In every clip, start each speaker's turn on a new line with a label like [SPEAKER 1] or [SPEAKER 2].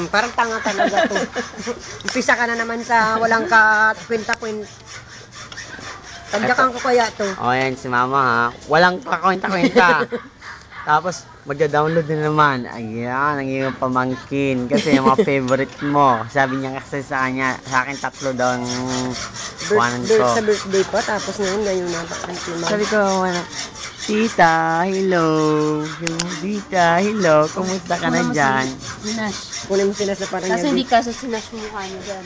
[SPEAKER 1] Parang tanga talaga to. Umpisa ka na naman sa walang ka-kwenta-kwenta. Tagdakan ko kaya to.
[SPEAKER 2] O yan, si mama ha. Walang kakwenta-kwenta. Tapos, magda-download na naman. Ayan, ang iyong pamangkin. Kasi yung mga favorite mo. Sabi niya kasi sa kanya, sa akin 3 daw ang kuhanan ko.
[SPEAKER 1] Sa birthday pa, tapos ngayon na parang
[SPEAKER 2] Sabi ko, Tita, hello. Tita, hello. Kumusta ka na dyan?
[SPEAKER 3] Sinash.
[SPEAKER 1] kunin mo sila sa parang
[SPEAKER 3] Kaso hindi ka sa sinash mo mukha niyo dyan.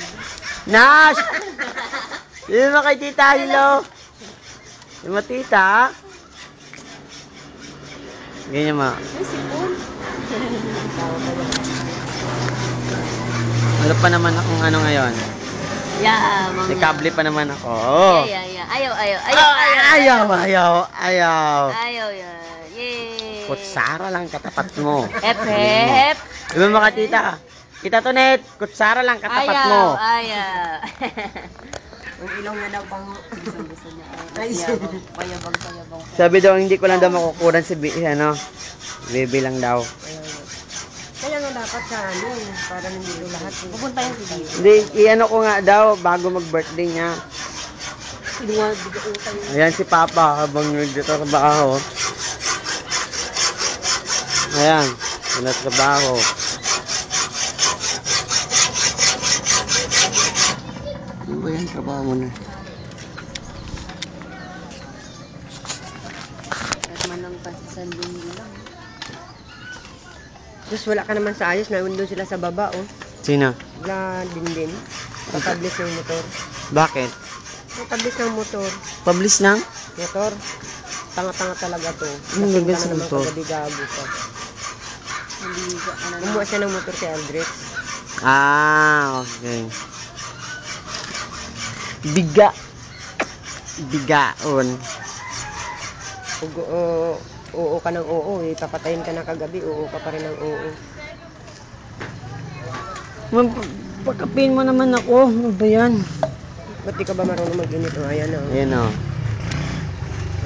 [SPEAKER 2] Nash! Yun mo kay Tita, hello. Yun mo, Tita. Ganyan mo.
[SPEAKER 3] Ay, sipon.
[SPEAKER 2] Ano pa naman akong ano ngayon?
[SPEAKER 3] Yeah, mga.
[SPEAKER 2] May kable pa naman ako. Oh.
[SPEAKER 3] Yeah. Ayaw. Ayaw yan. Yay.
[SPEAKER 2] Kutsara lang katapat mo.
[SPEAKER 3] Hep.
[SPEAKER 2] Iba mga tita. Tita Tonet, kutsara lang katapat mo.
[SPEAKER 3] Ayaw.
[SPEAKER 1] Ang ilaw niya daw pang...
[SPEAKER 3] Gusto niya.
[SPEAKER 1] Ay,
[SPEAKER 3] Payabang.
[SPEAKER 2] Sabi daw, hindi ko lang daw makukuran si Baby lang daw.
[SPEAKER 1] Kaya nga dapat sa ano, para nandito lahat.
[SPEAKER 3] Pupunta yung video.
[SPEAKER 2] Hindi, iano ko nga daw bago mag-birthday niya. Ayan si Papa habang nandito sa trabaho. Ayan, wala sa trabaho. Ano ba yan? Trabaho mo na.
[SPEAKER 3] At manang pasisan linggo lang.
[SPEAKER 1] Diyos, wala ka naman sa ayos. Nandun sila sa baba, oh.
[SPEAKER 2] Sino?
[SPEAKER 1] Wala din. Papublish ng motor.
[SPEAKER 2] Bakit?
[SPEAKER 1] Papublish ng motor.
[SPEAKER 2] Publish ng?
[SPEAKER 1] Motor. Tanga-tanga talaga to.
[SPEAKER 2] Anong
[SPEAKER 1] Lasing
[SPEAKER 2] gagawin
[SPEAKER 1] ka
[SPEAKER 2] sa
[SPEAKER 1] na naman
[SPEAKER 2] motor?
[SPEAKER 1] kagabi gago ka.
[SPEAKER 3] Naligo.
[SPEAKER 1] Kumuha siya ng motor kay Aldrich.
[SPEAKER 2] Ah, okay. Bigaon.
[SPEAKER 1] Oo ka ng oo. Papatayin ka na kagabi. Oo ka pa rin ng oo.
[SPEAKER 2] Pagkapin mo naman ako. Ano ba yan?
[SPEAKER 1] Ba't di ka ba marunong mag-init? O, ayan o.
[SPEAKER 2] Ayan o.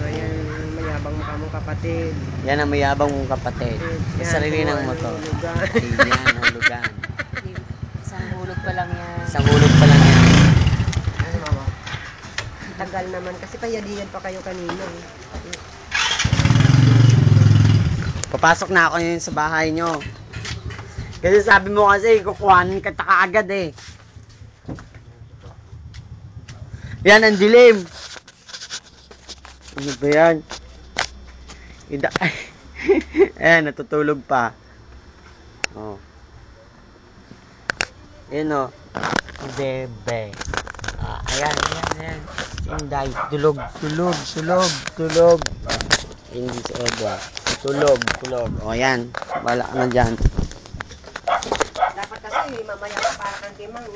[SPEAKER 1] Ayan, mayabang mukha mong kapatid.
[SPEAKER 2] Yan ang mayabang mong kapatid. Sa sarili ng motor. Ayan, hulugan.
[SPEAKER 3] Isang hulog pa lang yan.
[SPEAKER 2] Isang hulog pa lang yan.
[SPEAKER 1] Ano mama? Tagal naman. Kasi payadiyad pa kayo kanina.
[SPEAKER 2] Papasok na ako yun sa bahay nyo. Kasi sabi mo kasi, kukuhanin ka kaagad eh. Yan, ang dilim. Ano ba yan? Ayan, natutulog pa. Oh. Ayan o. Bebe. Ayan. Inday. Tulog. Hindi si Edward. Tulog. O, yan. Wala ka na dyan.
[SPEAKER 1] Dapat kasi mamaya para kang timang.